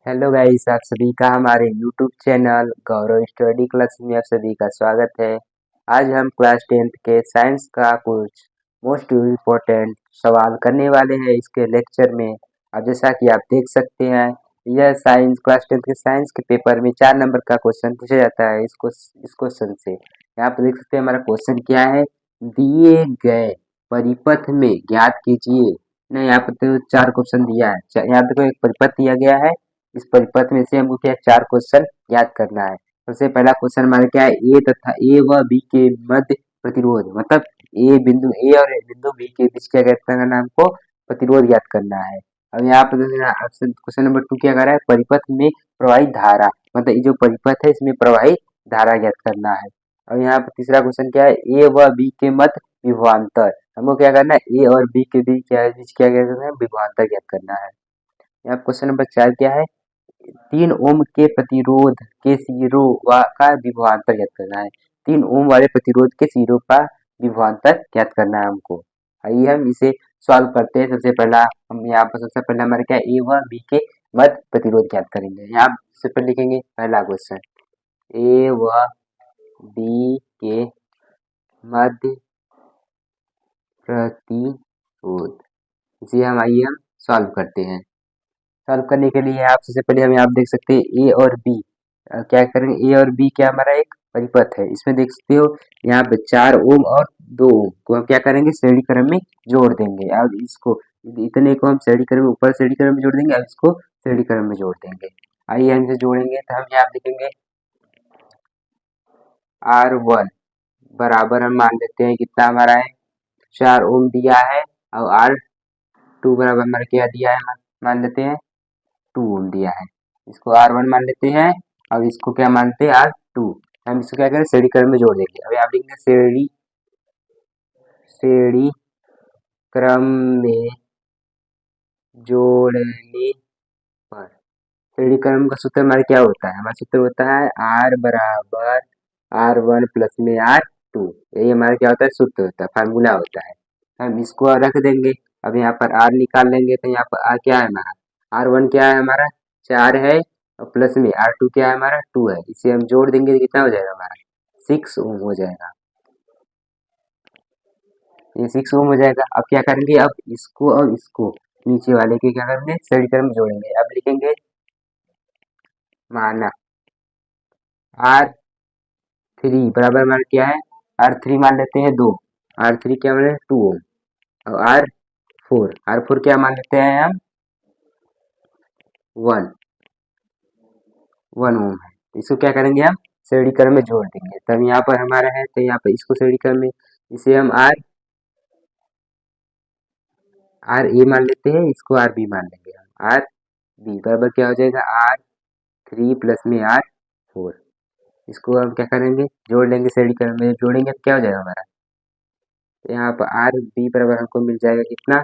Hello guys, आप सभी का हमारे यूट्यूब चैनल गौरव स्टडी क्लास में आप सभी का स्वागत है। आज हम क्लास 10th के साइंस का कुछ मोस्ट इम्पोर्टेंट सवाल करने वाले हैं इसके लेक्चर में। अब जैसा कि आप देख सकते हैं, यह साइंस क्लास 10th के साइंस के पेपर में 4 नंबर का क्वेश्चन पूछा जाता है। इस क्वेश्चन से यहाँ पर देख सकते हैं हमारा क्वेश्चन क्या है। दिए गए परिपथ में ज्ञात कीजिए। नहीं, यहाँ पर तो 4 क्वेश्चन दिया है। यहाँ देखो, एक परिपथ दिया गया है। इस परिपथ में से हमको क्या 4 क्वेश्चन याद करना है। सबसे पहला क्वेश्चन हमारा क्या है, ए तथा ए व बी के मध्य प्रतिरोध, मतलब ए बिंदु ए और बिंदु बी के बीच क्या करना है, हमको प्रतिरोध याद करना है। अब यहाँ पर क्वेश्चन नंबर 2 क्या कर रहा है, परिपथ में प्रवाहित धारा, मतलब ये जो परिपथ है इसमें प्रवाहित धारा ज्ञात करना है। और यहाँ पर तीसरा क्वेश्चन क्या है, ए व बी के मध्य विभवांतर, हमको क्या करना है, ए और बी के बीच क्या करना है, विभवांतर ज्ञात करना है। यहाँ क्वेश्चन नंबर 4 क्या है, 3 ओम के प्रतिरोध के सिरों का विभवांतर ज्ञात करना है। 3 ओम वाले प्रतिरोध के सिरों का विभवांतर ज्ञात करना है हमको। आइए हम इसे सॉल्व करते हैं। सबसे पहला हम यहाँ पर सबसे पहले हमारे क्या, ए व बी के मध्य प्रतिरोध ज्ञात करेंगे। यहाँ सबसे पहले लिखेंगे पहला क्वेश्चन, ए व बी के मध्य प्रतिरोध। इसे हम सॉल्व करते हैं। सॉल्व करने के लिए आप सबसे पहले हम यहाँ देख सकते हैं ए और बी, क्या करेंगे, ए और बी क्या हमारा एक परिपथ है। इसमें देख सकते हो यहाँ पे 4 ओम और 2 ओम को हम क्या करेंगे, श्रेणी क्रम में जोड़ देंगे। अब इसको इतने को हम श्रेणी क्रम में, ऊपर श्रेणी क्रम में जोड़ देंगे, अब इसको श्रेणी क्रम में जोड़ देंगे। आइए हम इसे जोड़ेंगे तो हम यहाँ लिखेंगे R1 बराबर, हम मान लेते हैं कितना हमारा है, 4 ओम दिया है। और R2 बराबर हमारा क्या दिया है, मान लेते हैं 2 ओम दिया है। इसको R1 मान लेते हैं और इसको क्या मानते हैं, R2। हम इसको क्या करें, श्रेणी क्रम में जोड़ देंगे। अब यहाँ लिखेंगे श्रेणी क्रम में जोड़ने पर, श्रेणी क्रम का सूत्र हमारा क्या होता है, हमारा सूत्र होता है R बराबर R1 प्लस में R2। यही हमारा क्या होता है, सूत्र होता है, फार्मूला होता है। हम इसको रख देंगे। अब यहाँ पर R निकाल लेंगे तो यहाँ पर R क्या है हमारा, R1 क्या है हमारा 4 है, और प्लस में R2 क्या है हमारा 2 है। इसे हम जोड़ देंगे तो कितना हो जाएगा हमारा, 6 ओम हो जाएगा। ये 6 ओम हो जाएगा। अब क्या करेंगे, अब इसको और इसको नीचे वाले के क्या करेंगे, श्रेणी क्रम में जोड़ेंगे। अब लिखेंगे माना R3 बराबर हमारा क्या है, R3 मान लेते हैं 2, R3 क्या मान 2 ओम, और R4 क्या मान लेते हैं हम 1 ओम है। इसको क्या करेंगे, हम श्रेणी क्रम में जोड़ देंगे। तब यहाँ पर हमारा है तो यहाँ पर इसको श्रेणी क्रम में, इसे हम आर ए मान लेते हैं, इसको आर बी मान लेंगे। आर बी बराबर क्या हो जाएगा, R3 प्लस में R4। इसको हम क्या करेंगे, जोड़ लेंगे, श्रेणी क्रम में जोड़ेंगे तो क्या हो जाएगा हमारा, तो यहाँ पर आर बी बराबर हमको मिल जाएगा कितना,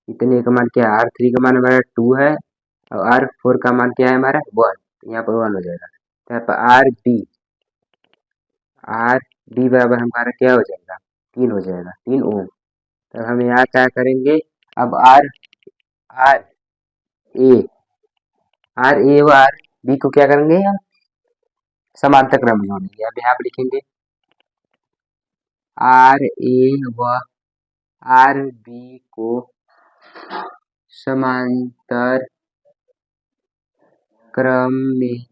इतने का मान क्या है, R3 का मान हमारा 2 है, और R4 का मान क्या है हमारा 1, तो यहाँ पर 1 हो जाएगा। तो यहाँ पर आर बी बराबर हमारा क्या हो जाएगा, 3 हो जाएगा, 3 ओम। तो हम यहाँ क्या करेंगे, अब आर आर ए व आर बी को क्या करेंगे, हम समांतर क्रम में जोड़ेंगे। अब यहाँ पर लिखेंगे आर ए व आर बी को समांतर क्रम में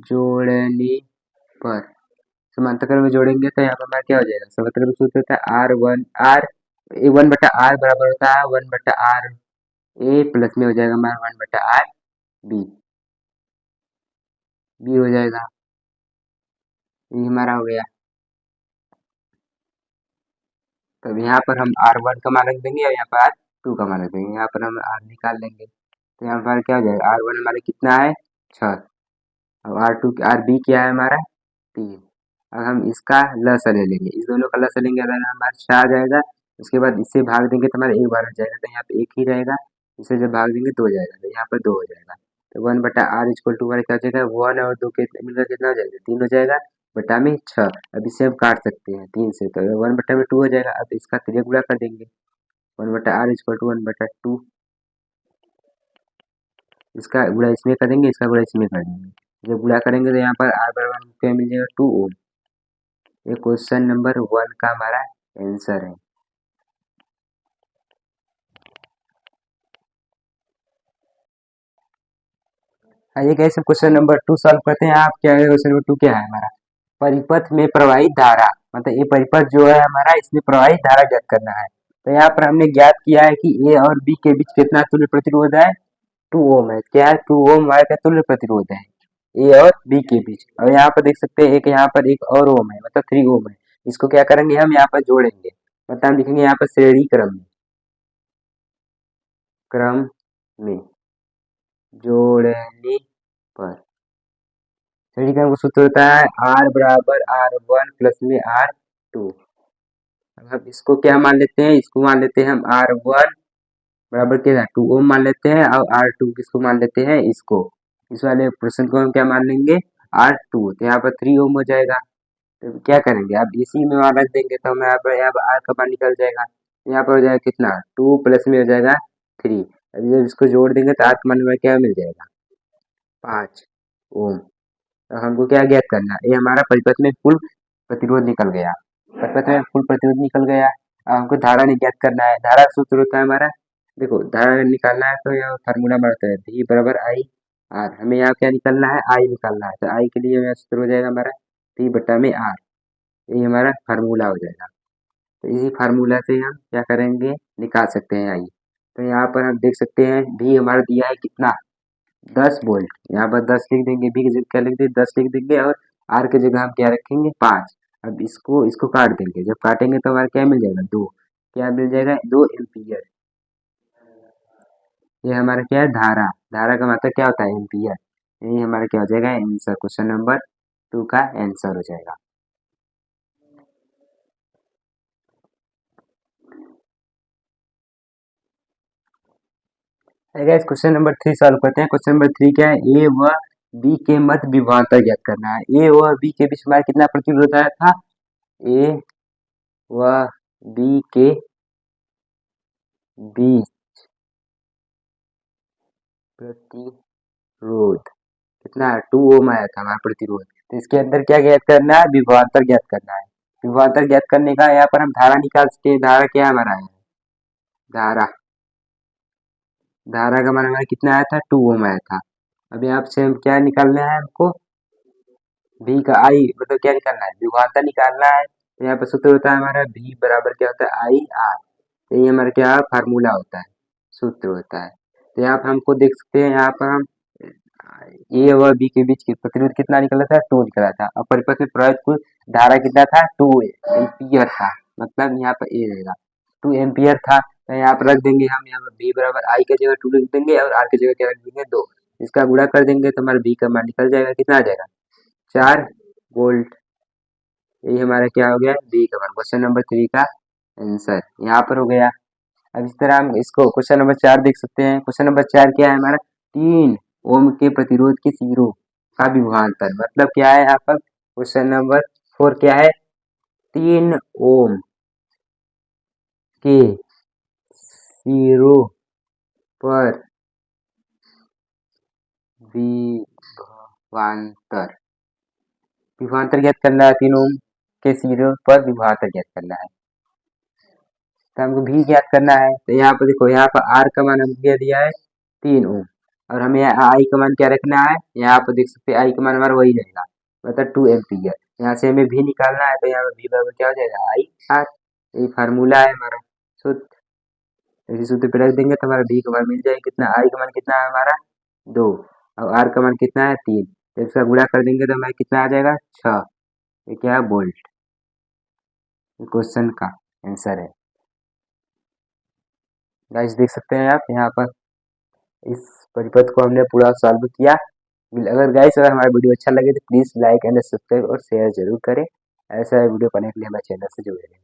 जोड़ने पर, समांतर क्रम में जोड़ेंगे तो यहाँ पर हमारा क्या हो जाएगा, समांतर क्रम सूत्र होता है वन बटा आर बराबर होता है 1 बटा आर ए प्लस में हो जाएगा हमारा 1 बटा आर बी, बी हो जाएगा। ये हमारा हो गया। तब यहाँ पर हम R1 का मान रख देंगे और यहाँ पर R2 का मान रख देंगे। यहाँ पर हम R निकाल लेंगे तो यहाँ पर क्या हो जाएगा, R1 हमारा कितना है 6, और आर बी क्या है हमारा 3। अब हम इसका लसा ले लेंगे, इस दोनों का लसा लेंगे, अगर हमारा 6 आ जाएगा। उसके बाद इससे भाग देंगे तो हमारा एक बार हो जाएगा, तो यहाँ पे एक ही रहेगा। इसे जब भाग देंगे 2 हो जाएगा, तो यहाँ पर 2 हो जाएगा। तो 1 बटा आर इक्वल टू हमारा क्या हो जाएगा, 1 और 2 के मिलकर कितना हो जाएगा, 3 हो जाएगा, बटा में 6। अब इसे हम काट सकते हैं 3 से, तो 1 बटा में 2 हो जाएगा। अब इसका 3 गुणा कर देंगे, 1 बटा आर इक्वल टू 1 बटा 2। इसका गुणा इसमें कर देंगे, इसका गुणा इसमें कर देंगे। जब गुणा करेंगे तो यहाँ पर आर बराबर क्या मिल जाएगा 2 ओम। ये क्वेश्चन नंबर 1 का हमारा आंसर है। आइए कैसे क्वेश्चन नंबर 2 सॉल्व करते हैं। आप क्या है क्वेश्चन नंबर 2 क्या है हमारा, परिपथ में प्रवाहित धारा, मतलब ये परिपथ जो है हमारा इसमें प्रवाहित धारा ज्ञात करना है। तो यहाँ पर हमने ज्ञात किया है कि ए और बी के बीच कितना तुल्य प्रतिरोध है, 2 ओम है। क्या है 2 ओम हमारे का तुल्य प्रतिरोध है ए और बी के बीच। और यहाँ पर देख सकते हैं एक यहाँ पर एक और ओम है, मतलब 3 ओम है। इसको क्या करेंगे हम यहाँ पर जोड़ेंगे, मतलब हम लिखेंगे यहाँ पर श्रेणी क्रम में जोड़ने पर श्रेणी क्रम का सूत्र होता है आर बराबर R1 प्लस में R2। अब हम इसको क्या मान लेते हैं, इसको मान लेते हैं हम R1 बराबर क्या है 2 ओम मान लेते हैं, और R2 किसको मान लेते हैं, इसको इस वाले प्रश्न को हम क्या मान लेंगे R2। तो यहाँ पर 3 ओम हो जाएगा। तो क्या करेंगे अब इसी में वहां रख देंगे तो हमें यहाँ पर R का मान निकल जाएगा। यहाँ पर हो जाएगा कितना 2 प्लस में हो जाएगा 3। अब जब इसको जोड़ देंगे तो R का मान में क्या मिल जाएगा 5 ओम। तो हमको क्या ज्ञात करना है, ये हमारा परिपथ में कुल प्रतिरोध निकल गया, परिपथ में कुल प्रतिरोध निकल गया। अब हमको धारा नहीं ज्ञात करना है। धारा का सूत्र होता है हमारा, देखो धारा निकालना है तो यहाँ फार्मूला बढ़ता है V बराबर आई आर। हमें यहाँ क्या निकालना है आई निकालना है, तो आई के लिए हमारा सूत्र हो जाएगा हमारा V बटा में आर। ये हमारा फार्मूला हो जाएगा। तो इसी फार्मूला से हम क्या करेंगे निकाल सकते हैं आई। तो यहाँ पर हम देख सकते हैं V हमारा दिया है कितना 10 वोल्ट। यहाँ पर 10 लिख देंगे, V की जगह क्या लिख देंगे 10 लिख देंगे, और R की जगह हम क्या रखेंगे 5। अब इसको काट देंगे, जब काटेंगे तो हमारा क्या मिल जाएगा 2, क्या मिल जाएगा 2 एम्पियर। ये हमारा क्या है धारा, धारा का मतलब क्या होता है एम्पियर। ये हमारा क्या हो जाएगा आंसर, क्वेश्चन नंबर 2 का आंसर हो जाएगा। गाइस क्वेश्चन नंबर 3 सॉल्व करते हैं। क्वेश्चन नंबर 3 क्या है, ए व बी के मध्य विभवांतर ज्ञात करना है। ए व बी के बीच हमारा कितना प्रतिरोध आया था, ए व बी के बीच प्रतिरोध कितना है 2 ओम आया था हमारा प्रतिरोध। तो इसके अंदर क्या ज्ञात करना है, विभवांतर ज्ञात करना है। विभवांतर ज्ञात करने का यहाँ पर हम धारा निकाल सकते हैं। धारा क्या हमारा है, धारा धारा का मान हमारा कितना आया था 2 ओम आया था। अब यहाँ से हम क्या निकालना है हमको, V का आई मतलब क्या निकालना है विभवांतर निकालना है। तो यहाँ पर सूत्र होता है हमारा V बराबर क्या होता है आई आर। तो ये हमारा क्या फार्मूला होता है, सूत्र होता है। तो यहाँ पर हमको देख सकते हैं, यहाँ पर हम ए और बी के बीच की प्रतिरोध कितना निकला था 2 निकला था, और परिपथ में प्रवाहित कुल धारा कितना था 2 एम्पियर था, मतलब यहाँ पर ए रहेगा 2 एम्पियर था। तो यहाँ पर रख देंगे हम, यहाँ पर बी बराबर आई की जगह 2 लिख देंगे, और आर की जगह क्या रख देंगे 2। इसका गुणा कर देंगे तो हमारा बी का मान निकल जाएगा, कितना आ जाएगा 4 वोल्ट। यही हमारा क्या हो गया बी का मान, क्वेश्चन नंबर 3 का आंसर यहाँ पर हो गया। अब इस तरह हम इसको क्वेश्चन नंबर 4 देख सकते हैं। क्वेश्चन नंबर 4 क्या है हमारा, 3 ओम के प्रतिरोध के सिरों का विभवांतर, मतलब क्या है यहाँ पर क्वेश्चन नंबर 4 क्या है 3 ओम के सिरों पर विभवांतर, विभवांतर ज्ञात करना है। 3 ओम के सिरों पर विभवांतर ज्ञात करना है, तो हमको भी ज्ञात करना है। तो यहाँ पर देखो, यहाँ पर आर का मान हमको क्या दिया है 3 ओम, और हमें आई का मान क्या रखना है, यहाँ पर देख सकते हैं आई का मान हमारा वही रहेगा, मतलब 2 एम्पियर। यहाँ से हमें भी निकालना है, तो यहाँ पर भी बराबर क्या हो जाएगा आई आर। यही फार्मूला है हमारा सूत्र। इसी सूत्र पे रख देंगे तो हमारा भी का मान मिल जाएगा कितना, आई का मान कितना है हमारा 2, और आर का मान कितना है 3। तो इसका गुणा कर देंगे तो हमारा कितना आ जाएगा 6। ये क्या है वोल्ट, क्वेश्चन का आंसर है। गाइस देख सकते हैं आप यहाँ पर इस परिपथ को हमने पूरा सॉल्व किया। अगर हमारा वीडियो अच्छा लगे तो प्लीज़ लाइक एंड सब्सक्राइब और शेयर जरूर करें। ऐसा वीडियो पाने के लिए हमारे चैनल से जुड़े रहें।